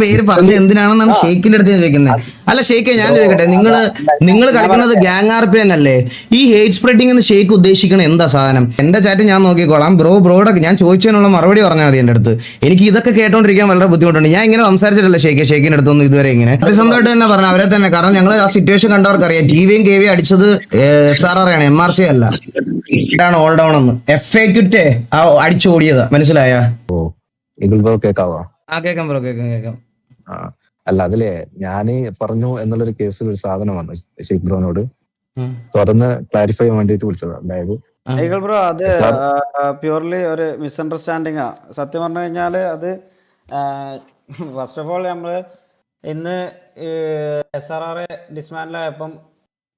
പേര് പറഞ്ഞ എന്തിനാണെന്നാണ് ഷെയ്ഖിന്റെ അടുത്ത് ചോദിക്കുന്നത്. അല്ല ഷെയ്ഖെ, ഞാൻ ചോദിക്കട്ടെ, നിങ്ങൾ കളിക്കുന്നത് ഗ്യാങ് ആർ പി എന്നല്ലേ? ഈ ഹേറ്റ് സ്പ്രെഡിംഗ് എന്ന് ഷെയ്ഖ് ഉദ്ദേശിക്കണ എന്താ സാധനം? എന്റെ ചാറ്റ് ഞാൻ നോക്കിക്കോളാം. ബ്രോയുടെ ഞാൻ ചോദിച്ചതിനുള്ള മറുപടി പറഞ്ഞാൽ മതി എന്റെ അടുത്ത്. എനിക്ക് ഇതൊക്കെ കേട്ടോണ്ടിരിക്കാൻ വളരെ ബുദ്ധിമുട്ടുണ്ട്. ഞാൻ ഇങ്ങനെ സംസാരിച്ചിട്ടില്ല ഷെയ്ഖിന്റെ അടുത്തൊന്നും ഇതുവരെ ഇങ്ങനെ. സത്യസന്ധമായിട്ട് തന്നെ പറഞ്ഞു അവരെ തന്നെ. കാരണം ഞങ്ങൾ ആ സിറ്റുവേഷൻ കണ്ടവർക്ക് അറിയാം. ടിവിയും കെ വി അടിച്ചത് SRR ആണ്, MRC അല്ല. ഓൾ ഡൗൺ എന്ന് FA അടിച്ചോടിയത് മനസ്സിലായ? കേക്കാവോ? ആ കേൾക്കാം ബ്രോ, കേൾക്കാം. അല്ല, അതിലെ ഞാന് പറഞ്ഞു എന്നുള്ളൊരു കേസിൽ ഒരു സാധനം വന്നു ഷെയ്ഖ് ബ്രോനോട്. തുറന്ന് ക്ലാരിഫൈ ചെയ്യാൻ വേണ്ടിട്ട് വിളിച്ചത്. അതായത് ബ്രോ, അത് പ്യൂർലി ഒരു മിസ്അണ്ടർസ്റ്റാൻഡിങ്ങാ. സത്യം പറഞ്ഞു കഴിഞ്ഞാല് അത് ഫസ്റ്റ് ഓഫ് ഓൾ നമ്മള് ഇന്ന് SRR ഡിസ്മാൻഡിലായപ്പം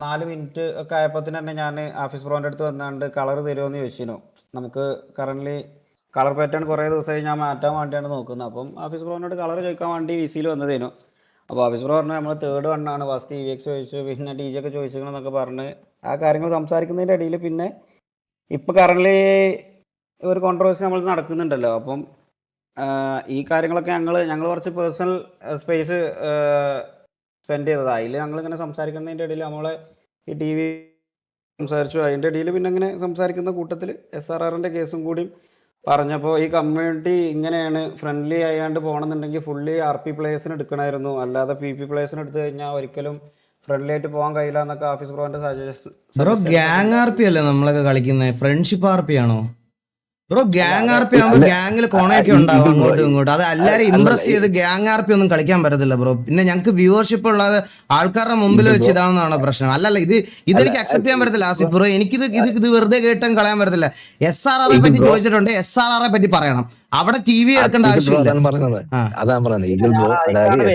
4 മിനിറ്റ് ഒക്കെ ആയപ്പോത്തിന് തന്നെ ഞാൻ ആഫീസ് ബ്രോന്റെ അടുത്ത് വന്നാണ്ട് കളർ തരുമോന്ന് ചോദിച്ചിരുന്നു. നമുക്ക് കറന്റ് കളർ പാറ്റേൺ കുറേ ദിവസമായി ഞാൻ മാറ്റാൻ വേണ്ടിയാണ് നോക്കുന്നത്. അപ്പം ആഫീസ് ബ്രോനോട് കളർ ചോദിക്കാൻ വേണ്ടി VC-യിൽ വന്നതേനു. അപ്പോൾ ആഫീസ് ബ്രോ പറഞ്ഞു നമ്മൾ തേർഡ് വണ്ണാണ്, ഫസ്റ്റ് EVX ചോദിച്ചു, പിന്നെ DJ ഒക്കെ ചോദിച്ചിരിക്കണമെന്നൊക്കെ പറഞ്ഞ് ആ കാര്യങ്ങൾ സംസാരിക്കുന്നതിൻ്റെ ഇടയിൽ പിന്നെ ഇപ്പം കറന്റ് ഒരു കോൺട്രവേഴ്സി നമ്മൾ നടക്കുന്നുണ്ടല്ലോ. അപ്പം ഈ കാര്യങ്ങളൊക്കെ ഞങ്ങൾ കുറച്ച് പേഴ്സണൽ സ്പേസ് സ്പെൻഡ് ചെയ്തതാണ്. അതിൽ ഞങ്ങളിങ്ങനെ സംസാരിക്കുന്നതിൻ്റെ ഇടയിൽ നമ്മളെ ഈ TV സംസാരിച്ചു. അതിൻ്റെ ഇടയിൽ പിന്നെ ഇങ്ങനെ സംസാരിക്കുന്ന കൂട്ടത്തിൽ SRRൻ്റെ കേസും കൂടി പറഞ്ഞപ്പോൾ ഈ കമ്മ്യൂണിറ്റി ഇങ്ങനെയാണ്, ഫ്രണ്ട്ലി ആയാണ്ട് പോകണമെന്നുണ്ടെങ്കിൽ ഫുള്ളി RP പ്ലേയേഴ്സിന് എടുക്കണമായിരുന്നു, അല്ലാതെ PP പ്ലേയേഴ്സിന് എടുത്തു കഴിഞ്ഞാൽ ഒരിക്കലും ഫ്രണ്ട്ലി ആയിട്ട് പോകാൻ കഴിയില്ല എന്നൊക്കെ ആഫീസ് ബ്രോന്റെ ബ്രോ ഗ്യാങ് RP അല്ലേ നമ്മളൊക്കെ കളിക്കുന്നത്? ഫ്രണ്ട്ഷിപ്പ് RP ആണോ ബ്രോ? ഗ്യാങ് RP ആകുമ്പോൾ ഗ്യാങ്ങിൽ കോണയൊക്കെ ഉണ്ടാവും അങ്ങോട്ടും ഇങ്ങോട്ടും. അത് എല്ലാവരും ഇംപ്രസ് ചെയ്ത് ഗ്യാങ് RP ഒന്നും കളിക്കാൻ പറ്റത്തില്ല ബ്രോ. പിന്നെ ഞങ്ങൾക്ക് വ്യൂവർഷിപ്പ് ഉള്ളത് ആൾക്കാരുടെ മുമ്പിൽ വെച്ച് ഇതാവുന്നതാണ് പ്രശ്നം. അല്ലല്ല, ഇതെനിക്ക് അക്സെപ്റ്റ് ചെയ്യാൻ പറ്റത്തില്ല ആസിഫ് ബ്രോ. ഇത് വെറുതെ കേട്ടും കളയാൻ പറ്റത്തില്ല. SRR പറ്റി ചോദിച്ചിട്ടുണ്ട്, SRR പറ്റി പറയണം. അവിടെ TV എടുക്കേണ്ട ആവശ്യമില്ല. അതാണ് പറഞ്ഞത്. ഈഗിൾ ബ്രോ, അതായത്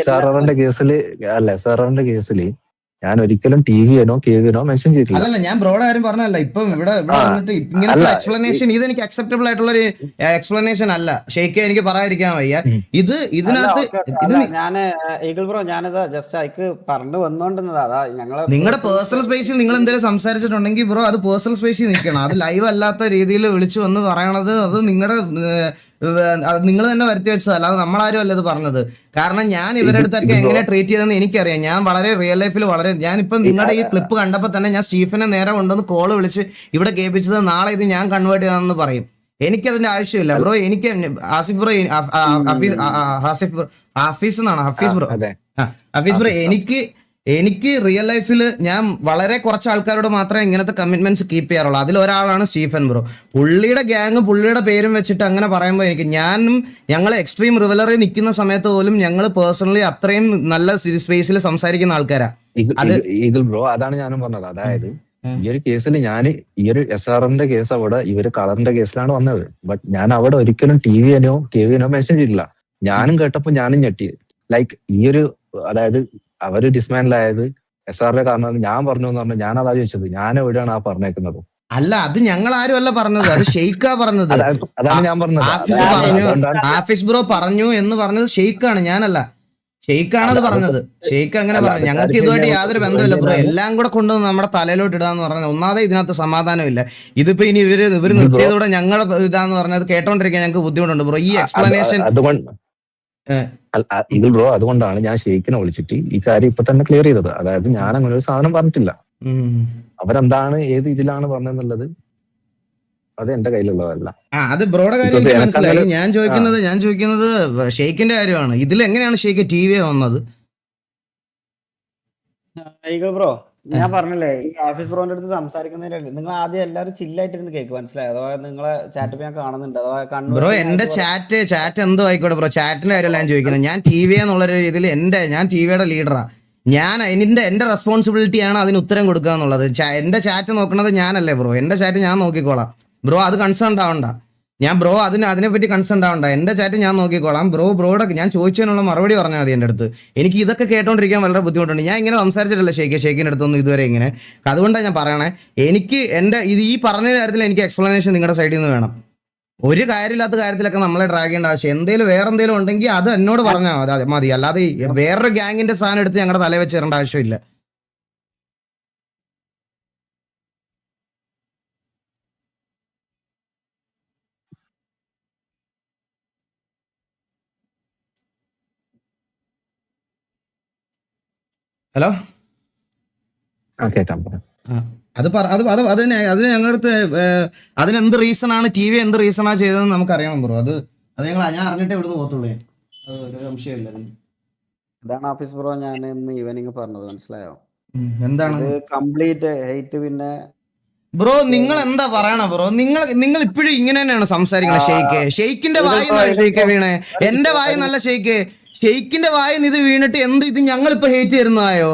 SRRന്റെ കേസില് ഞാൻ ഒരിക്കലും TVനോ KVനോ മെൻഷൻ ചെയ്തിട്ടില്ല. അല്ലല്ല, ഞാൻ ബ്രോയുടെ കാര്യം പറഞ്ഞല്ല. ഇപ്പം ഇവിടെ വന്നിട്ട് ഇങ്ങനത്തെ എക്സ്പ്ലനേഷൻ ഇതെനിക്ക് അക്സെപ്റ്റബിൾ ആയിട്ടുള്ള ഒരു എക്സ്പ്ലനേഷൻ അല്ല ഷെയ്ഖെ, എനിക്ക് പറയാതിരിക്കാൻ വയ്യ. ഇതിനകത്ത് ഞാൻ ഈഗിൾ ബ്രോ, ഞാനത് ജസ്റ്റ് അയക്ക് പറഞ്ഞു വന്നോണ്ടിരുന്നത്. അതാ നിങ്ങളുടെ പേഴ്സണൽ സ്പേസിൽ നിങ്ങൾ എന്തെങ്കിലും സംസാരിച്ചിട്ടുണ്ടെങ്കിൽ ബ്രോ അത് പേഴ്സണൽ സ്പേസിൽ നിൽക്കണം. അത് ലൈവ് അല്ലാത്ത രീതിയിൽ വിളിച്ചു വന്ന് പറയണത് അത് നിങ്ങളുടെ നിങ്ങൾ തന്നെ വരുത്തി വെച്ചത്, അല്ലാതെ നമ്മളാരും അല്ല ഇത് പറഞ്ഞത്. കാരണം ഞാൻ ഇവരുടെ അടുത്തൊക്കെ എങ്ങനെ ട്രീറ്റ് ചെയ്തെന്ന് എനിക്കറിയാം. ഞാൻ വളരെ റിയൽ ലൈഫിൽ ഞാനിപ്പം നിങ്ങളുടെ ഈ ക്ലിപ്പ് കണ്ടപ്പോൾ തന്നെ ഞാൻ സ്റ്റീഫനെ നേരെ കൊണ്ടുവന്ന് കോള് വിളിച്ച് ഇവിടെ കേൾപ്പിച്ചത് നാളെ ഇത് ഞാൻ കൺവേർട്ട് ചെയ്താണെന്ന് പറയും. എനിക്കതിന്റെ ആവശ്യമില്ല ബ്രോ. എനിക്ക് Asif bro, Hafeez bro, Hafeez bro, എനിക്ക് റിയൽ ലൈഫിൽ ഞാൻ വളരെ കുറച്ച് ആൾക്കാരോട് മാത്രമേ ഇങ്ങനത്തെ കമ്മിറ്റ്മെന്റ്സ് കീപ്പ് ചെയ്യാറുള്ളൂ. അതിലൊരാളാണ് സ്റ്റീഫൻ ബ്രോ. പുള്ളിയുടെ ഗ്യാങ് പുള്ളിയുടെ പേരും വെച്ചിട്ട് അങ്ങനെ പറയുമ്പോൾ ഞങ്ങൾ എക്സ്ട്രീം റിവലറി നിൽക്കുന്ന സമയത്ത് പോലും ഞങ്ങൾ പേഴ്സണലി അത്രയും നല്ല സ്പേസിൽ സംസാരിക്കുന്ന ആൾക്കാരാ. ഈഗിൾ ബ്രോ, അതാണ് ഞാനും പറഞ്ഞത്. അതായത് ഈ ഒരു കേസിൽ ഈ ഒരു SRRന്റെ കേസ് അവിടെ ഇവര് കളറിന്റെ കേസിലാണ് വന്നത്. ബട്ട് ഞാൻ അവിടെ ഒരിക്കലും TVനോ KVനോ മെൻഷൻ ചെയ്തിട്ടില്ല. ഞാനും കേട്ടപ്പോ ഞാനും ഞെട്ടി. ലൈക്ക് ഈ ഒരു, അതായത് അവര് ഡിസ്മാൻഡിലായത് SRR കാരണം ഞാൻ പറഞ്ഞു എന്ന് പറഞ്ഞാൽ ഞാൻ അതാ ചോദിച്ചത്. ഞാൻ എവിടെയാണ് ആ പറഞ്ഞേക്കുന്നത്? അല്ല, അത് ഞങ്ങൾ ആരും അല്ല പറഞ്ഞത്, അത് ഷെയ്ഖാ പറഞ്ഞത്. അതാണ് ഞാൻ പറഞ്ഞത്. ആഫീസ് ബ്രോ പറഞ്ഞു എന്ന് പറഞ്ഞത് ഷെയ്ഖാണ്, ഞാനല്ല. ഷെയ്ഖാണത് പറഞ്ഞത്. ഷെയ്ഖ് അങ്ങനെ പറഞ്ഞു. ഞങ്ങൾക്ക് ഇതുമായിട്ട് യാതൊരു ബന്ധമില്ല ബ്രോ. എല്ലാം കൂടെ കൊണ്ടുവന്ന് നമ്മുടെ തലയിലോട്ട് ഇടാന്ന് പറഞ്ഞത് ഒന്നാമതെ ഇതിനകത്ത് സമാധാനമില്ല. ഇതിപ്പോ ഇനി ഇവര് നിർത്തിയതോടെ ഞങ്ങൾ ഇതാന്ന് പറഞ്ഞത് കേട്ടോണ്ടിരിക്കാൻ ഞങ്ങൾക്ക് ബുദ്ധിമുട്ടുണ്ട് ബ്രോ. ഈ എക്സ്പ്ലനേഷൻ ഈഗിൾ ബ്രോ, അതുകൊണ്ടാണ് ഞാൻ ഷെയ്ഖിനെ വിളിച്ചിട്ട് ഈ കാര്യം ഇപ്പൊ തന്നെ ക്ലിയർ ചെയ്തത്. അതായത് ഞാൻ അങ്ങനെ ഒരു സാധനം പറഞ്ഞിട്ടില്ല. അവരെന്താണ് ഏത് ഇതിലാണ് പറഞ്ഞെന്നുള്ളത് അത് എന്റെ കയ്യിലുള്ളതല്ല. അത് ബ്രോയുടെ കാര്യം എനിക്ക് മനസ്സിലായി. ഞാൻ ചോദിക്കുന്നത് ഷെയ്ഖിന്റെ കാര്യമാണ്. ഇതിൽ എങ്ങനെയാണ് ഷെയ്ഖ് TV വന്നത്? ഈഗിൾ ബ്രോ, ഞാൻ പറഞ്ഞില്ലേ, ഈ ആഫീസ് ബ്രോന്റെ അടുത്ത് സംസാരിക്കുന്നതിന് നിങ്ങൾ ആദ്യം എല്ലാവരും ചില്ലായിട്ടിരുന്ന് കേക്ക്, മനസ്സിലായി? അഥവാ നിങ്ങളെ ചാറ്റ് ഞാൻ കാണുന്നുണ്ട്. അഥവാ ബ്രോ എന്റെ ചാറ്റ് എന്തോ ആയിക്കോട്ടെ ബ്രോ. ചാറ്റിന്റെ കാര്യമല്ല ഞാൻ ചോദിക്കുന്നത്. ഞാൻ TV എന്നുള്ള രീതിയിൽ ഞാൻ TVയുടെ ലീഡറാ. എന്റെ റെസ്പോൺസിബിലിറ്റിയാണ് അതിന് ഉത്തരം കൊടുക്കുക എന്നുള്ളത്. എന്റെ ചാറ്റ് നോക്കുന്നത് ഞാനല്ലേ ബ്രോ. എന്റെ ചാറ്റ് ഞാൻ നോക്കിക്കോളാം ബ്രോ. അത് കൺസേൺ ആവണ്ട. ബ്രോ അതിനെപ്പറ്റി കൺസേൺ ആവണ്ട. എന്റെ ചാറ്റ് ഞാൻ നോക്കിക്കോളാം ബ്രോയുടെ ഞാൻ ചോദിച്ചതിനുള്ള മറുപടി പറഞ്ഞാൽ മതി എന്റെ അടുത്ത്. എനിക്ക് ഇതൊക്കെ കേട്ടോണ്ടിരിക്കാൻ വളരെ ബുദ്ധിമുട്ടുണ്ട്. ഞാൻ ഇങ്ങനെ സംസാരിച്ചിട്ടില്ല ഷെയ്ഖിന്റെ അടുത്തൊന്നും ഇതുവരെ ഇങ്ങനെ. അതുകൊണ്ടാണ് ഞാൻ പറയണേ, എനിക്ക് ഈ പറഞ്ഞ കാര്യത്തിൽ എനിക്ക് എക്സ്പ്ലനേഷൻ നിങ്ങളുടെ സൈഡിൽ നിന്ന് വേണം. ഒരു കാര്യമില്ലാത്ത കാര്യത്തിലൊക്കെ നമ്മളെ ഡ്രാഗ് ചെയ്യേണ്ട ആവശ്യം, വേറെ എന്തെങ്കിലും ഉണ്ടെങ്കിൽ അത് എന്നോട് പറഞ്ഞാൽ മതി. അല്ലാതെ വേറൊരു ഗ്യാങ്ങിന്റെ സാധനം എടുത്ത് ഞങ്ങളുടെ തലയിൽ വെച്ച് തരേണ്ട ആവശ്യമില്ല. ഹലോ, കേട്ടാ പറയാം. അത് തന്നെ അതിന് ഞങ്ങളുടെ അടുത്ത് അതിനെന്ത് റീസൺ ആണ് ടി വി എന്ത് റീസണാ ചെയ്തതെന്ന് നമുക്ക് അറിയണം ബ്രോ. അത് ഞാൻ അറിഞ്ഞിട്ടേ ഇവിടുന്ന് പോകത്തുള്ളൂ. ഒരു സംശയമില്ല. അതാണ് ആഫീസ് ബ്രോ ഞാൻ ഇന്ന് ഈവനിങ് പറഞ്ഞത്, മനസ്സിലായോ? എന്താണ് ഇത് കംപ്ലീറ്റ് ഹെയ്റ്റ്. പിന്നെ ബ്രോ നിങ്ങൾ എന്താ പറയണ ബ്രോ? നിങ്ങൾ ഇപ്പോഴും ഇങ്ങനെ തന്നെയാണ് സംസാരിക്കണത്. ഷെയ്ക്കിന്റെ വായി നല്ല ഷെയ്ക്ക് വീണേ, എന്റെ വായി നല്ല ഷെയ്ക്കിന്റെ വായി ഇത് വീണിട്ട് ഇത് ഞങ്ങൾ ഇപ്പൊ ഹേറ്റ് തരുന്നതായോ?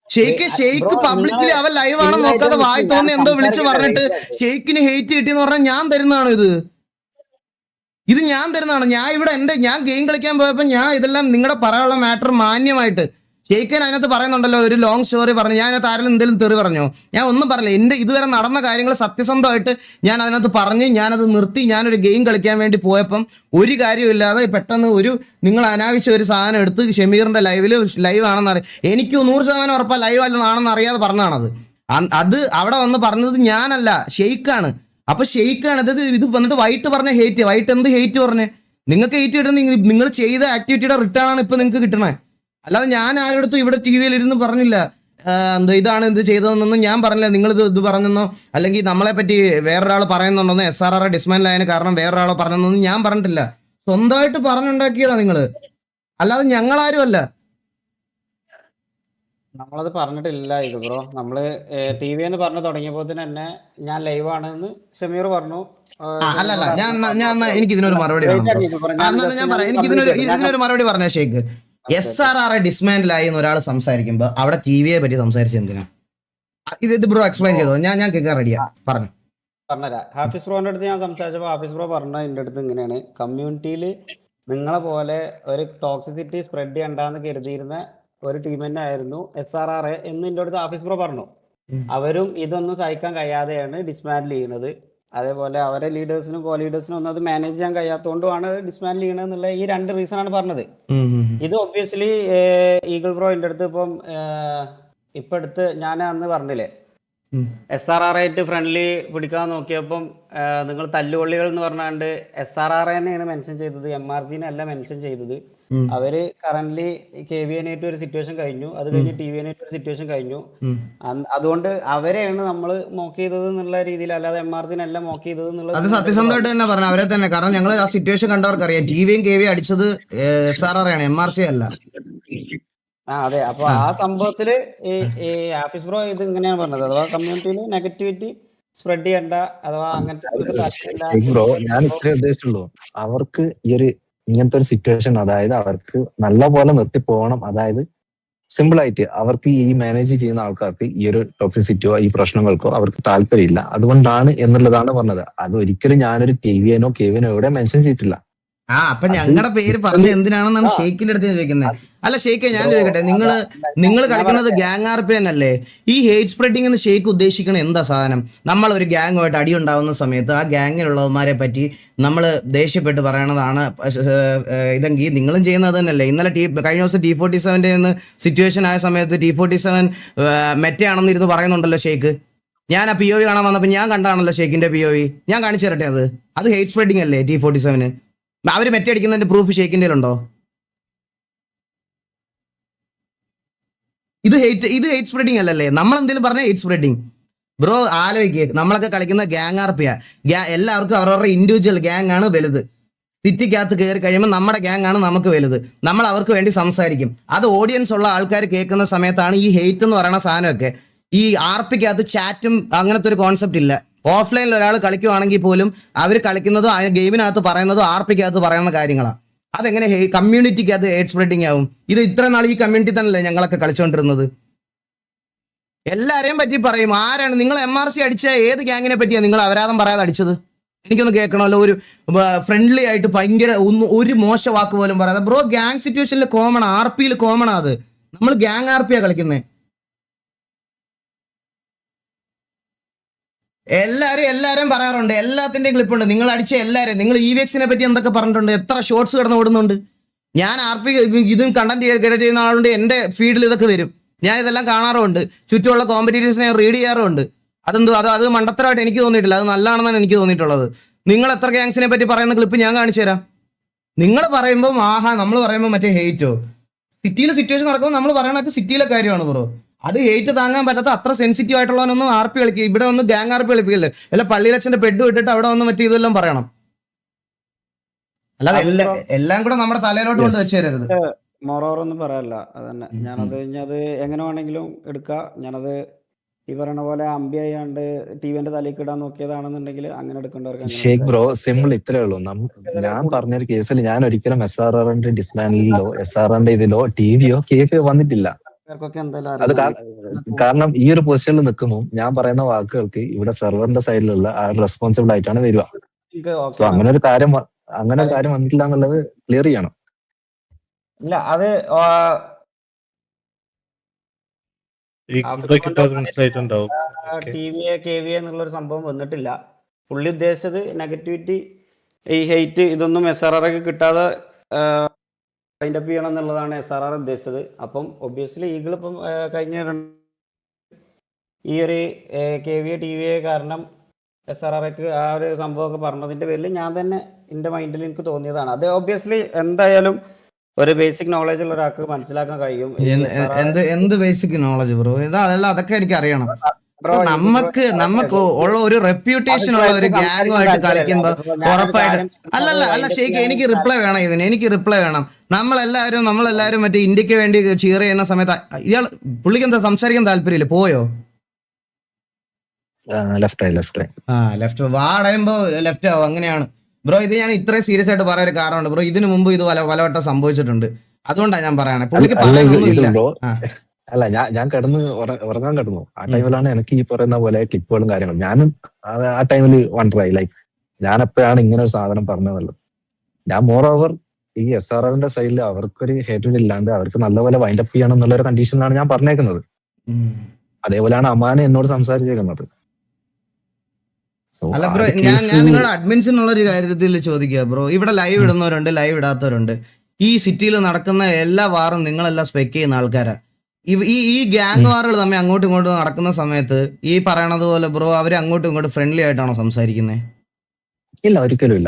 ഷെയ്ക്ക് പബ്ലിക്കലി അവൻ ലൈവ് ആണെന്ന് നോക്കാതെ വായി തോന്നി എന്തോ വിളിച്ചു പറഞ്ഞിട്ട് ഷെയ്ക്കിന് ഹേറ്റ് കിട്ടിയെന്ന് പറഞ്ഞാൽ ഞാൻ തരുന്നതാണോ ഇത് ഞാൻ തരുന്നതാണ്. ഞാൻ ഗെയിം കളിക്കാൻ പോയപ്പോൾ ഞാൻ ഇതെല്ലാം നിങ്ങളുടെ പറയാനുള്ള മാറ്റർ മാന്യമായിട്ട് ഷെയ്ക്കൻ അതിനകത്ത് പറയുന്നുണ്ടല്ലോ, ഒരു ലോങ് സ്റ്റോറി പറഞ്ഞു. ഞാൻ അതിനകത്ത് ആരെങ്കിലും എന്തെങ്കിലും തെറി പറഞ്ഞോ? ഞാൻ ഒന്നും പറഞ്ഞില്ല. എൻ്റെ ഇതുവരെ നടന്ന കാര്യങ്ങൾ സത്യസന്ധമായിട്ട് ഞാൻ അതിനകത്ത് പറഞ്ഞ് ഞാനത് നിർത്തി. ഞാനൊരു ഗെയിം കളിക്കാൻ വേണ്ടി പോയപ്പം ഒരു കാര്യമില്ലാതെ പെട്ടെന്ന് നിങ്ങൾ അനാവശ്യം ഒരു സാധനം എടുത്ത് ഷമീറിന്റെ ലൈവ് ആണെന്ന് അറിയാം. എനിക്ക് 100% ഉറപ്പാണ് ലൈവ് ആണെന്ന് അറിയാതെ പറഞ്ഞതാണത്. അത് അവിടെ വന്ന് പറഞ്ഞത് ഞാനല്ല, ഷെയ്ക്കാണ്. അപ്പൊ ഷെയ്ക്കാണ് ഇത് വന്നിട്ട് വൈറ്റ് പറഞ്ഞ ഹേറ്റ്. വൈറ്റ് എന്ത് ഹേറ്റ് പറഞ്ഞേ? നിങ്ങൾക്ക് ഹേറ്റ് കിട്ടുന്ന നിങ്ങൾ ചെയ്ത ആക്ടിവിറ്റിയുടെ റിട്ടേൺ ആണ് ഇപ്പൊ നിങ്ങൾക്ക് കിട്ടണേ. അല്ലാതെ ഞാൻ ആരോടത്തും ഇവിടെ ടി വിയിൽ ഇരുന്ന് പറഞ്ഞില്ല ഇതാണ് ഇത് ചെയ്തതെന്നൊന്നും ഞാൻ പറഞ്ഞില്ല. നിങ്ങൾ ഇത് പറഞ്ഞെന്നോ അല്ലെങ്കിൽ നമ്മളെ പറ്റി വേറൊരാൾ പറയുന്നുണ്ടെന്നോ SRR ഡിസ്മാൻഡിലായതിന് കാരണം വേറൊരാളെ പറഞ്ഞെന്നൊന്നും ഞാൻ പറഞ്ഞിട്ടില്ല. സ്വന്തമായിട്ട് പറഞ്ഞുണ്ടാക്കിയതാ നിങ്ങള്, അല്ലാതെ ഞങ്ങളാരും അല്ല. നമ്മളത് പറഞ്ഞിട്ടില്ല ഇത് ബ്രോ. നമ്മള് ടി വി എന്ന് പറഞ്ഞു തുടങ്ങിയപ്പോ തന്നെ ഞാൻ ലൈവ് ആണെന്ന് ഷമീർ പറഞ്ഞു. അല്ലല്ല ഞാൻ എനിക്ക് ഇതിനൊരു മറുപടി വേണം. ഞാൻ പറയാം, എനിക്ക് ഇതിനൊരു മറുപടി പറഞ്ഞ ഷേക്ക്. SRR ഡിസ്മാൻഡിലായി എന്ന് ഒരാൾ സംസാരിക്കുമ്പോ അവിടെ ടി വിയെ പറ്റി സംസാരിച്ചത് എന്തിനാ? ഇത് ബ്രോ എക്സ്പ്ലെയിൻ ചെയ്തോ. ഞാൻ കേൾക്കാൻ റെഡിയാ, പറഞ്ഞു. പറഞ്ഞുതരാം. ഹാഫിസ് ബ്രോന്റെ അടുത്ത് ഞാൻ സംസാരിച്ചപ്പോൾ ഹാഫിസ് ബ്രോ പറഞ്ഞ എൻ്റെ അടുത്ത് ഇങ്ങനെയാണ്: കമ്മ്യൂണിറ്റിയിൽ നിങ്ങളെ പോലെ ഒരു ടോക്സിസിറ്റി സ്പ്രെഡ് ചെയ്യണ്ടെന്ന് കരുതിയിരുന്ന ഒരു ടീം തന്നെ ആയിരുന്നു SRR എന്ന് എൻ്റെ അടുത്ത് ഹാഫിസ് ബ്രോ പറഞ്ഞു. അവരും ഇതൊന്നും സഹിക്കാൻ കഴിയാതെയാണ് ഡിസ്മാൻഡിൽ ചെയ്യുന്നത്. അതേപോലെ അവരെ ലീഡേഴ്സിനും കോ ലീഡേഴ്സിനും ഒന്നും അത് മാനേജ് ചെയ്യാൻ കഴിയാത്തതുകൊണ്ടാണ് ഡിസ്മാൻഡിൽ ചെയ്യണത് എന്നുള്ള ഈ 2 റീസൺ ആണ് പറഞ്ഞത്. ഇത് ഒബ്വിയസ്ലി ഈഗിൾ ബ്രോ എൻ്റെ അടുത്ത് ഇപ്പൊ അടുത്ത് ഞാൻ അന്ന് പറഞ്ഞില്ലേ, SRR ആയിട്ട് ഫ്രണ്ട്ലി പിടിക്കാൻ നോക്കിയപ്പം നിങ്ങൾ തല്ലുകൊള്ളികൾ എന്ന് പറഞ്ഞാണ്ട് SRR തന്നെയാണ് മെൻഷൻ ചെയ്തത്, MRG അല്ല മെൻഷൻ ചെയ്തത്. അവര് കറന്റ്ലി KVN-ആയിട്ട് ഒരു സിറ്റുവേഷൻ കഴിഞ്ഞു, അത് കഴിഞ്ഞ് TVN-ആയിട്ട് ഒരു സിറ്റുവേഷൻ കഴിഞ്ഞു. അതുകൊണ്ട് അവരെയാണ് നമ്മൾ മോക്ക് ചെയ്തത് എന്നുള്ള രീതിയിൽ, അല്ലാതെ MRG അല്ല മോക്ക് ചെയ്തത് എന്നുള്ളത്. അത് സത്യസന്ധമായിട്ട് തന്നെ പറഞ്ഞു, അവരെ തന്നെ. കാരണം ഞങ്ങൾ ആ സിറ്റുവേഷൻ കണ്ടവർക്ക് അറിയാം, TVയും KVയും അടിച്ചത് SRR ആണ്, MRC അല്ല. അതെ. അപ്പൊ ആ സംഭവത്തില് ഈ ആഫീസ് ബ്രോ ഇത് ഇങ്ങനെയാണ് പറഞ്ഞത്, അഥവാ കമ്മ്യൂണിറ്റിയിൽ നെഗറ്റിവിറ്റി സ്പ്രെഡ് ചെയ്യണ്ട, അഥവാ അങ്ങനത്തെ ബ്രോ ഞാൻ ഇത്രേ ഉദ്ദേശിച്ചുള്ളൂ. അവർക്ക് ഇങ്ങനത്തെ ഒരു സിറ്റുവേഷൻ, അതായത് അവർക്ക് നല്ല പോലെ നിർത്തി പോകണം. അതായത് സിമ്പിൾ ആയിട്ട് അവർക്ക് ഈ മാനേജ് ചെയ്യുന്ന ആൾക്കാർക്ക് ഈ ഒരു ടോക്സിസിറ്റിയോ ഈ പ്രശ്നങ്ങൾക്കോ അവർക്ക് താല്പര്യമില്ല, അതുകൊണ്ടാണ് എന്നുള്ളതാണ് പറഞ്ഞത്. അത് ഒരിക്കലും ഞാനൊരു TVNോ KVNോ എവിടെ മെൻഷൻ ചെയ്തിട്ടില്ല. അപ്പൊ ഞങ്ങളുടെ പേര് പറഞ്ഞ എന്തിനാണെന്നാണ് ഷെയ്ക്കിന്റെ അടുത്ത് ചോദിക്കുന്നത്. അല്ല ഷെയ്ക്ക്, ഞാൻ ചോദിക്കട്ടെ, നിങ്ങൾ കളിക്കുന്നത് ഗ്യാങ് RP അല്ലേ? ഈ ഹേറ്റ് സ്പ്രെഡിംഗ് എന്ന് ഷെയ്ക്ക് ഉദ്ദേശിക്കണ എന്താ സാധനം? നമ്മൾ ഒരു ഗ്യാങ്ങുമായിട്ട് അടി ഉണ്ടാവുന്ന സമയത്ത് ആ ഗ്യാങ്ങിലുള്ളവന്മാരെ പറ്റി നമ്മൾ ദേഷ്യപ്പെട്ട് പറയണതാണ് ഇതെങ്കിൽ നിങ്ങളും ചെയ്യുന്നത് തന്നെയല്ലേ? ഇന്നലെ കഴിഞ്ഞ ദിവസം T47 സിറ്റുവേഷൻ ആയ സമയത്ത് T47 മെറ്റയാണെന്ന് ഇരുന്ന് പറയുന്നുണ്ടല്ലോ ഷെയ്ക്ക്. ഞാൻ ആ POV കാണാൻ വന്നപ്പോൾ ഞാൻ കണ്ടാണല്ലോ ഷെയ്ക്കിന്റെ POV. ഞാൻ കാണിച്ചു തരട്ടെ. അത് ഹേറ്റ് സ്പ്രെഡിംഗ് അല്ലേ? T47 അവര് മെറ്റടിക്കുന്നതിന്റെ പ്രൂഫ് ഷെയ്ക്കിന്റെ ഉണ്ടോ? ഇത് ഹേറ്റ് സ്പ്രെഡിംഗ് അല്ലല്ലേ? നമ്മൾ എന്തെങ്കിലും പറഞ്ഞ ഹേറ്റ് സ്പ്രെഡിംഗ്. ബ്രോ ആലോചിക്കുക, നമ്മളൊക്കെ കളിക്കുന്ന ഗ്യാങ് RP. എല്ലാവർക്കും അവരവരുടെ ഇൻഡിവിജ്വൽ ഗ്യാങ് ആണ് വലുത്. സിറ്റിക്കകത്ത് കയറി കഴിയുമ്പോൾ നമ്മുടെ ഗ്യാങ് ആണ് നമുക്ക് വലുത്. നമ്മൾ അവർക്ക് വേണ്ടി സംസാരിക്കും. അത് ഓഡിയൻസ് ഉള്ള ആൾക്കാർ കേൾക്കുന്ന സമയത്താണ് ഈ ഹേറ്റ് എന്ന് പറയുന്ന സാധനമൊക്കെ. ഈ RPക്കകത്ത് ചാറ്റും അങ്ങനത്തെ ഒരു കോൺസെപ്റ്റ് ഇല്ല. ഓഫ്ലൈനിൽ ഒരാൾ കളിക്കുവാണെങ്കിൽ പോലും അവർ കളിക്കുന്നതും ആ ഗെയിമിനകത്ത് പറയുന്നതും RPക്കകത്ത് പറയുന്ന കാര്യങ്ങളാണ്. അതെങ്ങനെ കമ്മ്യൂണിറ്റിക്കകത്ത് ഹേറ്റ് സ്പ്രെഡിങ് ആവും? ഇത് ഇത്ര നാൾ ഈ കമ്മ്യൂണിറ്റി തന്നെയല്ലേ ഞങ്ങളൊക്കെ കളിച്ചുകൊണ്ടിരുന്നത്? എല്ലാരെയും പറ്റി പറയും. ആരാണ് നിങ്ങൾ MRC അടിച്ച ഏത് ഗ്യാങ്ങിനെ പറ്റിയാണ് നിങ്ങൾ അപരാധം പറയാതെ അടിച്ചത്? എനിക്കൊന്ന് കേൾക്കണമല്ലോ. ഒരു ഫ്രണ്ട്ലി ആയിട്ട് ഭയങ്കര ഒരു മോശ വാക്ക് പോലും പറയാതെ. ബ്രോ ഗ്യാങ് സിറ്റുവേഷനിൽ കോമൺ, RPയിൽ കോമൺ. അത് നമ്മൾ ഗ്യാങ് RPയാ കളിക്കുന്നത്. എല്ലാരും പറയാറുണ്ട്, എല്ലാത്തിന്റെയും ക്ലിപ്പുണ്ട്. നിങ്ങൾ അടിച്ച എല്ലാവരും, നിങ്ങൾ EVXനെ പറ്റി എന്തൊക്കെ പറഞ്ഞിട്ടുണ്ട്, എത്ര ഷോർട്സ് കിടന്ന് ഓടുന്നുണ്ട്. ഞാൻ RP ഇതും കണ്ടന്റ് ക്രിയേറ്റ് ചെയ്യുന്ന ആളുണ്ട്, എന്റെ ഫീഡിൽ ഇതൊക്കെ വരും. ഞാൻ ഇതെല്ലാം കാണാറുണ്ട്. ചുറ്റുമുള്ള കോമ്പറ്റീറ്റേഴ്സിനെ റീഡ് ചെയ്യാറുണ്ട്. അത് മണ്ടത്തരമായിട്ട് എനിക്ക് തോന്നിയിട്ടില്ല, അത് നല്ലതാണെന്നാണ് എനിക്ക് തോന്നിയിട്ടുള്ളത്. നിങ്ങൾ എത്ര ഗ്യാങ്സിനെ പറ്റി പറയുന്ന ക്ലിപ്പ് ഞാൻ കാണിച്ചു തരാം. നിങ്ങൾ പറയുമ്പോൾ നമ്മൾ പറയുമ്പോൾ മറ്റേ ഹെയ്റ്റോ? സിറ്റിയിലെ സിറ്റുവേഷൻ നടക്കുമ്പോൾ നമ്മൾ പറയണത് സിറ്റിയിലെ കാര്യമാണ് ബ്രോ. അത് ഹെയ്റ്റ് താങ്ങാൻ പറ്റാത്ത അത്ര സെൻസിറ്റീവ് ആയിട്ടുള്ളവനൊന്നും RP കളിക്കുക. ഇവിടെ ഒന്ന് ഗ്യാങ് RP കളിപ്പിക്കല്ലേ, അല്ല പള്ളിയിലച്ഛന്റെ ബെഡ് വിട്ടിട്ട് അവിടെ വന്ന് മറ്റേ ഇതെല്ലാം പറയണം. അല്ലാതെ എല്ലാം കൂടെ നമ്മുടെ തലയിലോട്ട് കൊണ്ട് വെച്ച് തരരുത്. മോറോവർ ഒന്നും പറയാനില്ല. അതന്നെ ഞാനത് അത് എങ്ങനെ വേണമെങ്കിലും എടുക്കാം. ഞാനത് ഈ പറയുന്ന പോലെ അമ്പി ആയാണ്ട് ടിവിന്റെ തലയ്ക്ക് ഇടാൻ നോക്കിയതാണെന്നുണ്ടെങ്കിൽ അങ്ങനെ എടുക്കേണ്ടവർക്ക് അങ്ങനെ ഷേക്ക് എടുക്കാം. ബ്രോ സിമ്പിൾ ഇത്രേ ഉള്ളൂ. ഞാൻ പറഞ്ഞൊരു കേസിൽ ഞാൻ ഒരിക്കലും SRRന്റെ ഡിസ്മാൻഡിലോ SRRന്റെ ഇതിലോ TVയോ KFയോ വന്നിട്ടില്ല. ഇവർക്കൊക്കെ എന്തായാലും അത് അറിയുന്നതാണ്. കാരണം ഈ ഒരു പൊസിഷനിൽ നിൽക്കുമ്പോൾ ഞാൻ പറയുന്ന വാക്കുകൾക്ക് ഇവിടെ സെർവറിന്റെ സൈഡിലുള്ള ആ റെസ്പോൺസിബിൾ ആയിട്ടാണ് വരിക. എനിക്ക് സോ ഓക്കെ അങ്ങനെ ഒരു കാര്യം വന്നിട്ടില്ല എന്നുള്ളത് ക്ലിയർ ചെയ്യണം. ഇല്ല അത് ഈ കിട്ടാതെ മനസ്സിലായിട്ടുണ്ടാവും. TVA KVA എന്നുള്ളൊരു സംഭവം വന്നിട്ടില്ല. പുള്ളി ഉദ്ദേശിച്ചത് നെഗറ്റിവിറ്റി, ഈ ഹെയ്റ്റ് ഇതൊന്നും SRR ഒക്കെ കിട്ടാതെ വൈൻഡ് അപ്പ് ചെയ്യണം എന്നുള്ളതാണ് SRR ഉദ്ദേശിച്ചത്. അപ്പം ഒബ്വിയസ്ലി ഈഗിൾ ഇപ്പം കഴിഞ്ഞ ഈ ഒരു KVA TVA കാരണം SRRക്ക് ആ ഒരു സംഭവമൊക്കെ പറഞ്ഞതിന്റെ പേരിൽ ഞാൻ തന്നെ എൻ്റെ മൈൻഡിൽ എനിക്ക് തോന്നിയതാണ്. അത് ഒബ്വിയസ്ലി എന്തായാലും ഒരു ബേസിക് നോളജ് ഉള്ള ഒരാൾക്ക് മനസ്സിലാക്കാൻ കഴിയും. എന്ത് ബേസിക് നോളജ് ബ്രോ? അതല്ല, അതൊക്കെ എനിക്ക് അറിയണം. നമുക്ക് ഉള്ള ഒരു റെപ്യൂട്ടേഷൻ ഉള്ള ഒരു ഗ്യാങ്ങുമായിട്ട് കളിക്കുമ്പോ ഉറപ്പായിട്ട് അല്ല ശരിക്കും എനിക്ക് റിപ്ലൈ വേണം ഇതിന്, എനിക്ക് റിപ്ലൈ വേണം. നമ്മളെല്ലാരും മറ്റേ ഇന്ത്യക്ക് വേണ്ടി ചീർ ചെയ്യുന്ന സമയത്ത് ഇയാൾ പുള്ളിക്ക് എന്താ സംസാരിക്കാൻ താല്പര്യമില്ല, പോയോ? ലെഫ്റ്റ് വാടയുമ്പോ ലെഫ്റ്റ് ആവും, അങ്ങനെയാണ് ബ്രോ. ഇത് ഞാൻ ഇത്രയും സീരിയസ് ആയിട്ട് പറയാൻ ഒരു കാരണമുണ്ട് ബ്രോ. ഇതിനു മുമ്പ് ഇത് പലവട്ടം സംഭവിച്ചിട്ടുണ്ട്, അതുകൊണ്ടാണ് ഞാൻ പറയണേ. പുള്ളിക്ക് പറയാനൊന്നുമില്ല. അല്ല ഞാൻ ഉറങ്ങാൻ കിടന്നു. ആ ടൈമിലാണ് എനിക്ക് ഈ പറയുന്ന പോലെ ക്ലിപ്പുകളും കാര്യങ്ങളും. ഞാനും ആ ടൈമിൽ വണ്ടറായി, ലൈക്ക് ഞാൻ എപ്പോഴാണ് ഇങ്ങനെ ഒരു സാധനം പറഞ്ഞതല്ലോ. ഞാൻ മോർ ഓവർ ഈ SRRന്റെ സൈഡിൽ അവർക്കൊരു ഹേറ്റഡ് ഇല്ലാണ്ട് അവർക്ക് നല്ലപോലെ വൈൻഡ് അപ്പ് ചെയ്യണം എന്നുള്ളൊരു കണ്ടീഷനിലാണ് ഞാൻ പറഞ്ഞേക്കുന്നത്. അതേപോലെയാണ് അമാനെ എന്നോട് സംസാരിച്ചേക്കുന്നത്. അല്ല ബ്രോ, ഞാൻ നിങ്ങളുടെ അഡ്മിൻസിനുള്ള ഒരു കാര്യത്തിൽ ചോദിക്കുക ബ്രോ. ഇവിടെ ലൈവ് ഇടുന്നവരുണ്ട്, ലൈവ് ഇടാത്തവരുണ്ട്. ഈ സിറ്റിയിൽ നടക്കുന്ന എല്ലാ വാറും നിങ്ങളെല്ലാം സ്പെക്ക് ചെയ്യുന്ന ആൾക്കാരാ. ഈ ഗ്യാങ് വാറുകൾ തമ്മിൽ അങ്ങോട്ടും ഇങ്ങോട്ടും നടക്കുന്ന സമയത്ത് ഈ പറയണത് പോലെ ബ്രോ അവര് അങ്ങോട്ടും ഇങ്ങോട്ടും ഫ്രണ്ട്ലി ആയിട്ടാണോ സംസാരിക്കുന്നത്? ഇല്ല, ഒരിക്കലും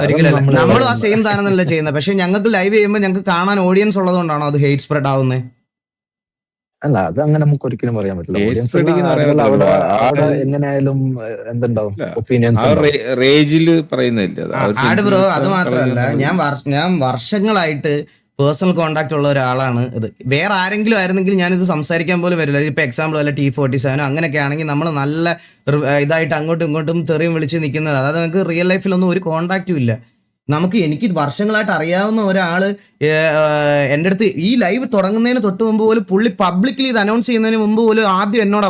നമ്മളും ആ സെയിം താരം തന്നെ ചെയ്യുന്നത്. പക്ഷെ ഞങ്ങൾക്ക് ലൈവ് ചെയ്യുമ്പോൾ ഞങ്ങൾക്ക് കാണാൻ ഓഡിയൻസ് ഉള്ളതുകൊണ്ടാണോ അത് ഹെയ്റ്റ് സ്പ്രെഡ് ആവുന്നത്? അല്ല, അത് അങ്ങനെ നമുക്ക് ഒരിക്കലും പറയാൻ പറ്റില്ല. അവിടെ എങ്ങനെയായാലും എന്തുണ്ടാവും ഒപ്പീനിയൻസ് റേജില് പറയുന്നില്ല. ആട് ബ്രോ, അത് മാത്രമല്ല ഞാൻ വർഷങ്ങളായിട്ട് പേഴ്സണൽ കോൺടാക്ട് ഉള്ള ഒരാളാണ്. ഇത് വേറെ ആരെങ്കിലും ആയിരുന്നെങ്കിൽ ഞാനിത് സംസാരിക്കാൻ പോലും വരില്ല. ഇപ്പൊ എക്സാമ്പിൾ വല്ല T47 അങ്ങനെയൊക്കെ ആണെങ്കിൽ നമ്മൾ നല്ല ഇതായിട്ട് അങ്ങോട്ടും ഇങ്ങോട്ടും തെറിയും വിളിച്ച് നിൽക്കുന്നത്. അതായത് നമുക്ക് റിയൽ ലൈഫിലൊന്നും ഒരു കോൺടാക്റ്റും ഇല്ല. എനിക്ക് വർഷങ്ങളായിട്ട് അറിയാവുന്ന ഒരാള് എൻ്റെ അടുത്ത് ഈ ലൈവ് തുടങ്ങുന്നതിന് തൊട്ട് മുമ്പ് പോലും പുള്ളി പബ്ലിക്കലി ഇത് അനൗൺസ് ചെയ്യുന്നതിന് മുമ്പ് പോലും ആദ്യം എന്നോടാ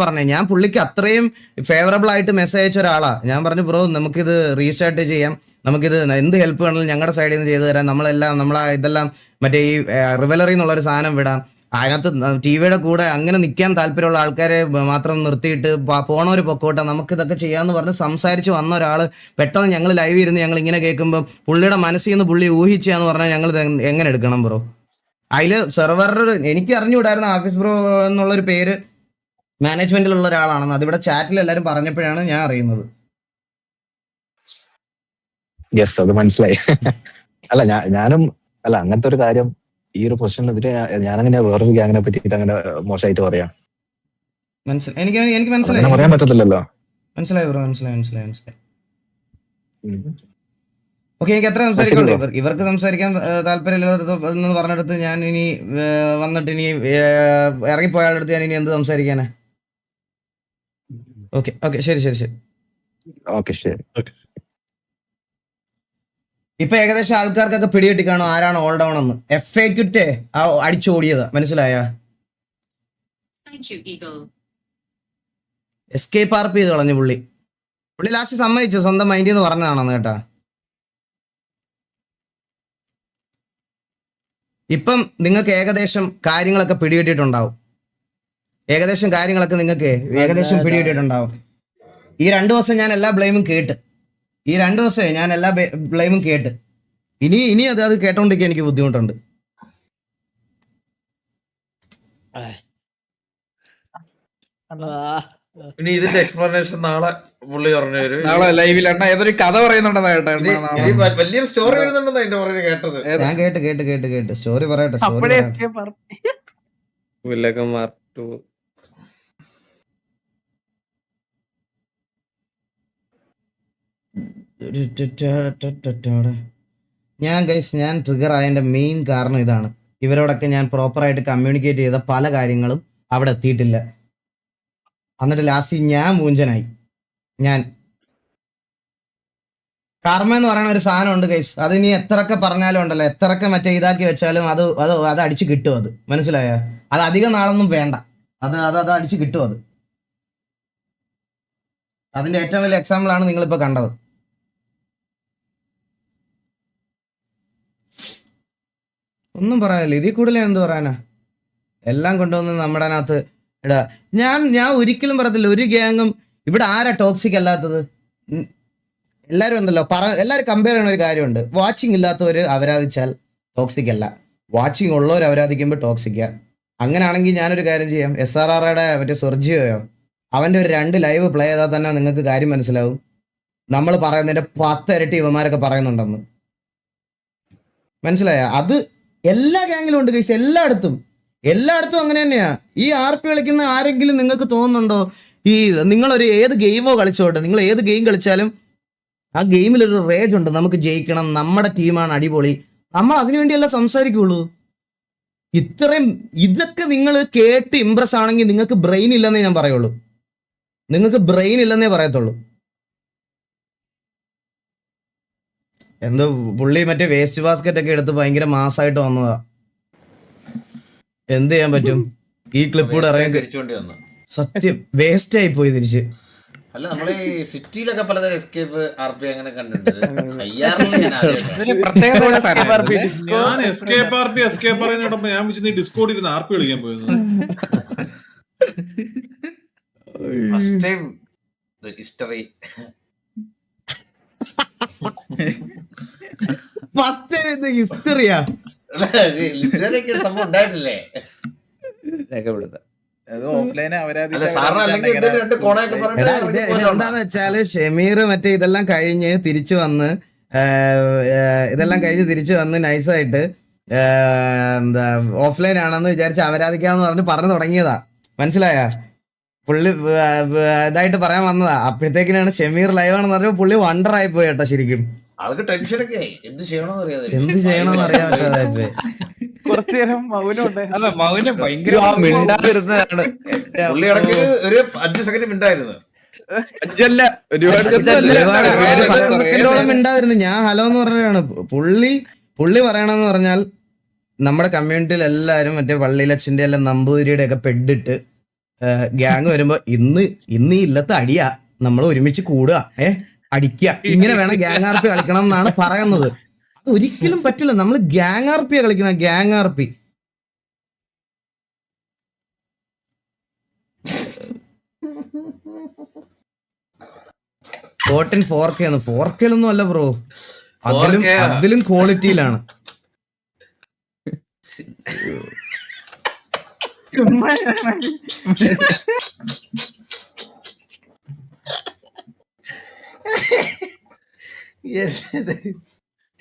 പറഞ്ഞേ. ഞാൻ പുള്ളിക്ക് അത്രയും ഫേവറബിൾ ആയിട്ട് മെസ്സേജ് അയച്ച ഒരാളാ. ഞാൻ പറഞ്ഞു ബ്രോ നമുക്കിത് റീസ്റ്റാർട്ട് ചെയ്യാം, നമുക്കിത് എന്ത് ഹെൽപ്പ് വേണമെങ്കിലും ഞങ്ങളുടെ സൈഡിൽ നിന്ന് ചെയ്തു തരാം, ഇതെല്ലാം മറ്റേ ഈ റിവലറി എന്നുള്ളൊരു സാധനം വിടാം. അതിനകത്ത് TVയുടെ കൂടെ അങ്ങനെ നിൽക്കാൻ താല്പര്യമുള്ള ആൾക്കാരെ മാത്രം നിർത്തിയിട്ട് പോണവര് പൊക്കോട്ടെ, നമുക്കിതൊക്കെ ചെയ്യാമെന്ന് പറഞ്ഞ് സംസാരിച്ച് വന്ന ഒരാൾ പെട്ടെന്ന് ഞങ്ങൾ ലൈവ് ഇരുന്ന് ഞങ്ങൾ ഇങ്ങനെ കേൾക്കുമ്പോൾ പുള്ളിയുടെ മനസ്സിൽ നിന്ന് പുള്ളി ഊഹിച്ചാന്ന് പറഞ്ഞാൽ ഞങ്ങൾ എങ്ങനെ എടുക്കണം ബ്രോ? അതില് സെർവറിൽ എനിക്ക് അറിഞ്ഞുകൂടായിരുന്നു ആഫീസ് ബ്രോ എന്നുള്ളൊരു പേര് മാനേജ്മെന്റിലുള്ള ഒരാളാണെന്ന്. അതിവിടെ ചാറ്റിൽ എല്ലാവരും പറഞ്ഞപ്പോഴാണ് ഞാൻ അറിയുന്നത്. യെസ്, അത് മനസ്സിലായി. അല്ല ഞാനും അല്ല അങ്ങനത്തെ ഒരു കാര്യം ഈ ഒരു പൊസിഷനെതിരെ ഞാനങ്ങനെ വേറൊരു ഗ്യാങ്ങിനെ പറ്റിയിട്ട് അങ്ങനെ മോശമായിട്ട് പറയാം. എനിക്ക് മനസ്സിലായി, പറയാൻ പറ്റത്തില്ലല്ലോ. മനസ്സിലായി ബ്രോ, മനസ്സിലായി. ഓക്കെ, എനിക്ക് എത്ര സംസാരിക്കുള്ളൂ. ഇവർക്ക് സംസാരിക്കാൻ താല്പര്യമില്ലെന്ന് പറഞ്ഞെടുത്ത് ഞാൻ ഇനി വന്നിട്ട് ഇനി ഇറങ്ങിപ്പോയാളെടുത്ത് ഞാൻ ഇനി എന്ത് സംസാരിക്കാനാ? ഓക്കെ, ശരി. ഇപ്പൊ ഏകദേശം ആൾക്കാർക്കൊക്കെ പിടികിട്ടി കാണും ആരാണ് ഓൾ ഡൗൺ എന്ന്. FAQറ്റേ അടിച്ചോടിയത് മനസ്സിലായ? എസ്കേപ്പ് RP ചെയ്ത് കളഞ്ഞു പുള്ളി ലാസ്റ്റ് സമ്മതിച്ചു, സ്വന്തം മൈൻഡിൽ നിന്ന് പറഞ്ഞതാണെന്ന് കേട്ടാ. ഇപ്പം നിങ്ങൾക്ക് ഏകദേശം കാര്യങ്ങളൊക്കെ പിടികിട്ടിയിട്ടുണ്ടാവും. ഈ 2 ദിവസം ഞാൻ എല്ലാ ബ്ലെയിമും കേട്ട്, ഇനി അത് കേട്ടോണ്ടിരിക്കാൻ എനിക്ക് ബുദ്ധിമുട്ടുണ്ട്. ഇനി ഇതിന്റെ എക്സ്പ്ലനേഷൻ നാളെ പുള്ളി പറഞ്ഞു തരും. നാളെ ലൈവിൽ അണ്ണ ഏതൊരു കഥ പറയുന്നുണ്ടെന്നാ കേട്ടോ ഇനി വലിയൊരു സ്റ്റോറി വരുന്നുണ്ടെന്ന് അതിന്റെ പുറകെ കേട്ടത്. ഞാൻ കേട്ട് സ്റ്റോറി പറയട്ടെ അപ്പഴേ സ്റ്റോറി escape പറഞ്ഞു. വില്ലകന്മാർ 2 ഞാൻ ട്രിഗർ ആയതിന്റെ മെയിൻ കാരണം ഇതാണ്. ഇവരോടൊക്കെ ഞാൻ പ്രോപ്പറായിട്ട് കമ്മ്യൂണിക്കേറ്റ് ചെയ്ത പല കാര്യങ്ങളും അവിടെ എത്തിയിട്ടില്ല. എന്നിട്ട് ലാസ്റ്റ് ഞാൻ മൂഞ്ചനായി. ഞാൻ കർമ്മ എന്ന് പറയുന്ന ഒരു സാധനം ഉണ്ട് ഗൈസ്. അത് ഇനി എത്രയൊക്കെ പറഞ്ഞാലും ഉണ്ടല്ലോ, എത്രയൊക്കെ മറ്റേ ഇതാക്കി വെച്ചാലും അത് അടിച്ച് കിട്ടും. അത് മനസ്സിലായോ? അത് അധികം നാളൊന്നും വേണ്ട. അത് അടിച്ച് കിട്ടും. അതിന്റെ ഏറ്റവും വലിയ എക്സാമ്പിൾ ആണ് നിങ്ങളിപ്പോ കണ്ടത്. ഒന്നും പറയാനില്ല. ഇതിൽ കൂടുതൽ എന്ത് പറയാനാ? എല്ലാം കൊണ്ടുവന്ന് നമ്മുടെ അതിനകത്ത് ഇടാ. ഞാൻ ഒരിക്കലും പറയത്തില്ല ഒരു ഗ്യാങ്ങും ഇവിടെ ആരാ ടോക്സിക് അല്ലാത്തത്. എല്ലാവരും ഉണ്ടല്ലോ എല്ലാവരും കമ്പയർ ചെയ്യുന്ന ഒരു കാര്യമുണ്ട്. വാച്ചിങ് ഇല്ലാത്തവർ അവരാധിച്ചാൽ ടോക്സിക് അല്ല, വാച്ചിങ് ഉള്ളവർ അവരാധിക്കുമ്പോൾ ടോക്സിക്കാ. അങ്ങനെയാണെങ്കിൽ ഞാനൊരു കാര്യം ചെയ്യാം. SRRയുടെ മറ്റേ സെർജിയോയോ അവൻ്റെ ഒരു 2 ലൈവ് പ്ലേ ചെയ്താൽ തന്നെ നിങ്ങൾക്ക് കാര്യം മനസ്സിലാവും. നമ്മൾ പറയുന്നതിന്റെ 10 ഇരട്ടി ഇവന്മാരൊക്കെ പറയുന്നുണ്ടെന്ന്. മനസ്സിലായ? അത് എല്ലാ ഗ്യാങ്ങിലും ഉണ്ട് ഗൈസ്. എല്ലായിടത്തും അങ്ങനെ തന്നെയാ. ഈ RP കളിക്കുന്ന ആരെങ്കിലും നിങ്ങൾക്ക് തോന്നുന്നുണ്ടോ ഈ നിങ്ങളൊരു ഏത് ഗെയിമോ കളിച്ചോട്ടെ, നിങ്ങൾ ഏത് ഗെയിം കളിച്ചാലും ആ ഗെയിമിലൊരു റേജ് ഉണ്ട്, നമുക്ക് ജയിക്കണം, നമ്മുടെ ടീമാണ് അടിപൊളി, നമ്മൾ അതിനുവേണ്ടിയല്ല സംസാരിക്കുള്ളൂ. ഇതൊക്കെ നിങ്ങൾ കേട്ട് ഇംപ്രസ് ആണെങ്കിൽ നിങ്ങൾക്ക് ബ്രെയിൻ ഇല്ലെന്നേ ഞാൻ പറയുള്ളൂ. നിങ്ങൾക്ക് ബ്രെയിൻ ഇല്ലെന്നേ പറയത്തുള്ളൂ. എന്തോ പുള്ളി മറ്റേ വേസ്റ്റ് ബാസ്കറ്റ് ഒക്കെ എടുത്ത് ഭയങ്കര മാസമായിട്ട് വന്നതാ. എന്ത് ചെയ്യാൻ പറ്റും? ഈ ക്ലിപ്പ് കൂടെ ഇറങ്ങി തിരിച്ചുകൊണ്ട് വന്നു. സത്യം വേസ്റ്റ് ആയി പോയി തിരിച്ച്. അല്ല നമ്മള് ഈ സിറ്റിയിലൊക്കെ പലതരം എസ്കേപ്പ് RP അങ്ങനെ കണ്ടിട്ടുണ്ട്. IR-ൽ ഞാൻ ആദ്യമായിട്ടാണ്. ഇതൊരു പ്രത്യേക തരം സാധനമാണ്. ഞാൻ എസ്കേപ്പ് പറയുന്നോടൊപ്പം ഞാൻ വെച്ച് നീ ഡിസ്കോഡിൽ ഇരുന്ന് RP കളിക്കാൻ പോയത്. First time history. ഹിസ്റ്ററിയാ സംഭവം ഉണ്ടായിട്ടില്ലേ? അല്ല സാറിന് അല്ലെങ്കിൽ എന്തെങ്കിലും 2 കോണയൊക്കെ എന്താന്ന് വെച്ചാല് ഷമീർ മറ്റേ ഇതെല്ലാം കഴിഞ്ഞ് തിരിച്ചു വന്ന് നൈസായിട്ട് എന്താ ഓഫ്ലൈൻ ആണെന്ന് വിചാരിച്ച് അവരാധിക്കാന്ന് പറഞ്ഞു തുടങ്ങിയതാ. മനസ്സിലായ? പുള്ളി ഇതായിട്ട് പറയാൻ വന്നതാ. അപ്പോഴത്തേക്കിനാണ് ഷമീർ ലൈവ് ആണെന്ന് പറഞ്ഞപ്പോ പുള്ളി വണ്ടർ ആയി പോയി കേട്ടോ. ശരിക്കും ആൾക്ക് ടെൻഷനൊക്കെ എന്ത് ചെയ്യണമെന്ന് അറിയാതെ അറിയാൻ പറ്റാതായി. കുറച്ചു നേരം മൗനം അല്ല മൗനം ഭയങ്കര മിണ്ടാതിരുന്നതാണ്. പുള്ളി ഇടയ്ക്ക് ഒരു 5 സെക്കൻഡ് മിണ്ടായിരുന്നു. അഞ്ചല്ല ഒരുപാട് ഒരുപാട് 10 സെക്കൻഡോളം മിണ്ടായിരുന്നു. ഞാൻ ഹലോ എന്ന് പറഞ്ഞാണ് പുള്ളി പറയണെന്ന് പറഞ്ഞാൽ നമ്മുടെ കമ്മ്യൂണിറ്റിയിൽ എല്ലാവരും മറ്റേ പള്ളിയിലച്ഛൻ്റെ എല്ലാം നമ്പൂതിരിയുടെ ഒക്കെ പെഡിട്ട് ഗ്യാങ് വരുമ്പോ ഇന്ന് ഈ ഇല്ലത്തെ അടിയാ, നമ്മൾ ഒരുമിച്ച് കൂടുക, അടിക്കുക, ഇങ്ങനെ വേണം ഗ്യാങ് RP കളിക്കണം എന്നാണ് പറയുന്നത്. അത് ഒരിക്കലും പറ്റില്ല. നമ്മൾ ഗ്യാങ് RP കളിക്കണം. ഗ്യാങ് RP ഫോർട്ടിൻ 4K 4K അല്ല ബ്രോ, അതിലും ക്വാളിറ്റിയിലാണ്.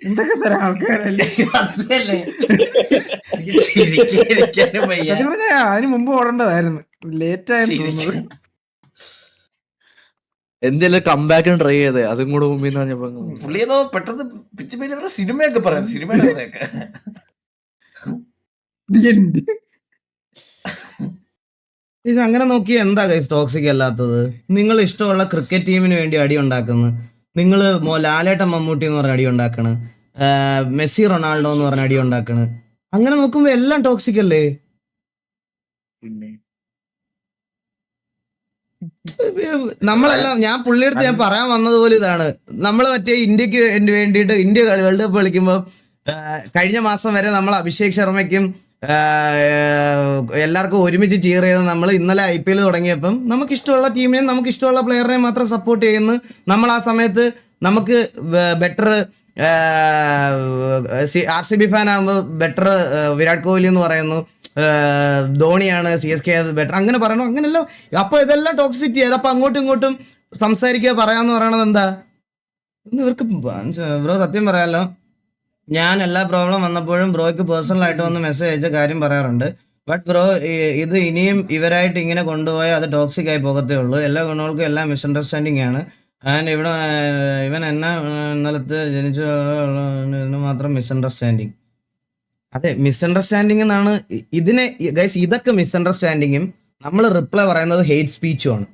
എന്തൊക്കെ തരം ആൾക്കാരല്ലേ. അതിന് മുമ്പ് ഓടേണ്ടതായിരുന്നു, ലേറ്റ് ആയെന്ന് തോന്നുന്നത്. എന്തെങ്കിലും കംബാക്കിന് ട്രൈ ചെയ്തേ, അതും കൂടെ മുമ്പിൽ പറഞ്ഞപ്പോ പുള്ളി ഏതോ പെട്ടെന്ന് പിച്ച് പേര് സിനിമയൊക്കെ പറയാം. സിനിമയുടെ കഥയൊക്കെ ഇത് അങ്ങനെ നോക്കി എന്താ ഗൈസ് ടോക്സിക് അല്ലാത്തത്? നിങ്ങൾ ഇഷ്ടമുള്ള ക്രിക്കറ്റ് ടീമിന് വേണ്ടി അടി ഉണ്ടാക്കുന്നു. നിങ്ങൾ ലാലേട്ടൻ മമ്മൂട്ടി എന്ന് പറഞ്ഞ അടി ഉണ്ടാക്കണ്, മെസ്സി റൊണാൾഡോ എന്ന് പറഞ്ഞ അടി ഉണ്ടാക്കണ്. അങ്ങനെ നോക്കുമ്പോ എല്ലാം ടോക്സിക് അല്ലേ? നമ്മളെല്ലാം ഞാൻ പുള്ളിയെടുത്ത് ഞാൻ പറയാൻ വന്നതുപോലെ ഇതാണ്. നമ്മൾ മറ്റേ ഇന്ത്യക്ക് വേണ്ടിയിട്ട് ഇന്ത്യ വേൾഡ് കപ്പ് കളിക്കുമ്പോൾ കഴിഞ്ഞ മാസം വരെ നമ്മൾ അഭിഷേക് ശർമ്മയ്ക്കും എല്ലാവർക്കും ഒരുമിച്ച് ചീർ ചെയ്ത് നമ്മൾ ഇന്നലെ IPL തുടങ്ങിയപ്പം നമുക്ക് ഇഷ്ടമുള്ള ടീമിനെയും നമുക്ക് ഇഷ്ടമുള്ള പ്ലെയറിനെയും മാത്രം സപ്പോർട്ട് ചെയ്യുന്നു. നമ്മൾ ആ സമയത്ത് നമുക്ക് ബെറ്റർ RCB ഫാൻ ആകുമ്പോൾ ബെറ്റർ വിരാട് കോഹ്ലി എന്ന് പറയുന്നു. ധോണിയാണ് CSK ബെറ്റർ അങ്ങനെ പറയണോ, അങ്ങനെയല്ലോ. അപ്പൊ ഇതെല്ലാം ടോക്സിറ്റി. അതപ്പൊ അങ്ങോട്ടും ഇങ്ങോട്ടും സംസാരിക്കുക പറയാന്ന് പറയണത് എന്താ? ഇവർക്ക് ബ്രോ സത്യം പറയാലോ, ഞാൻ എല്ലാ പ്രോബ്ലം വന്നപ്പോഴും ബ്രോയ്ക്ക് പേഴ്സണലായിട്ട് വന്ന് മെസ്സേജ് അയച്ച കാര്യം പറയാറുണ്ട്. ബട്ട് ബ്രോ ഇത് ഇനിയും ഇവരായിട്ട് ഇങ്ങനെ കൊണ്ടുപോയാൽ അത് ടോക്സിക് ആയി പോകത്തേ ഉള്ളൂ. എല്ലാ ഗുണങ്ങൾക്കും എല്ലാം മിസ്അണ്ടർസ്റ്റാൻഡിങ് ആണ്. ആൻഡ് ഇവിടെ ഇവൻ എന്നെ ഇന്നലത്ത് ജനിച്ച മാത്രം മിസ്അണ്ടർസ്റ്റാൻഡിങ്. അതെ, മിസ്അണ്ടർസ്റ്റാൻഡിങ് എന്നാണ് ഇതിനെ ഗൈസ്. ഇതൊക്കെ മിസ്അണ്ടർസ്റ്റാൻഡിങ്ങും നമ്മൾ റിപ്ലൈ പറയുന്നത് ഹെയ്റ്റ് സ്പീച്ചും ആണ്.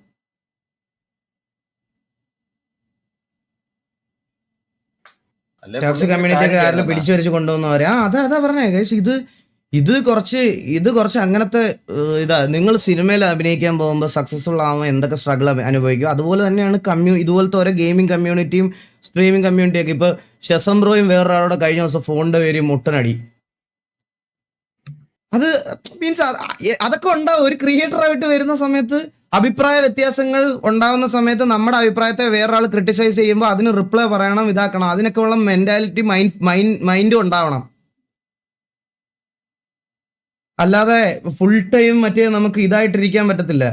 ടോക്സിക് കമ്മ്യൂണിറ്റി ഒക്കെ ആരെങ്കിലും പിടിച്ചു വരച്ച് കൊണ്ടുവന്നവരെ അതാ പറഞ്ഞേ ഗൈസ്. ഇത് കുറച്ച് അങ്ങനത്തെ ഇതാ. നിങ്ങൾ സിനിമയിൽ അഭിനയിക്കാൻ പോകുമ്പോൾ സക്സസ്ഫുൾ ആവുമ്പോൾ എന്തൊക്കെ സ്ട്രഗിൾ അനുഭവിക്കും, അതുപോലെ തന്നെയാണ് ഇതുപോലത്തെ ഓരോ ഗെയിമിംഗ് കമ്മ്യൂണിറ്റിയും സ്ട്രീമിംഗ് കമ്മ്യൂണിറ്റിയും ഒക്കെ. ഇപ്പൊ ഷെസംബ്രോയും വേറൊരാളോട് കഴിഞ്ഞ ദിവസം ഫോണിന്റെ പേര് മുട്ടനടി. അത് മീൻസ് അതൊക്കെ ഉണ്ടാവും. ഒരു ക്രിയേറ്ററായിട്ട് വരുന്ന സമയത്ത് അഭിപ്രായ വ്യത്യാസങ്ങൾ ഉണ്ടാവുന്ന സമയത്ത് നമ്മുടെ അഭിപ്രായത്തെ വേറൊരാൾ ക്രിട്ടിസൈസ് ചെയ്യുമ്പോൾ അതിന് റിപ്ലൈ പറയണം, ഇതാക്കണം. അതിനൊക്കെ ഉള്ള മെന്റാലിറ്റി മൈൻഡും ഉണ്ടാവണം. അല്ലാതെ ഫുൾ ടൈം മറ്റേ നമുക്ക് ഇതായിട്ടിരിക്കാൻ പറ്റത്തില്ല.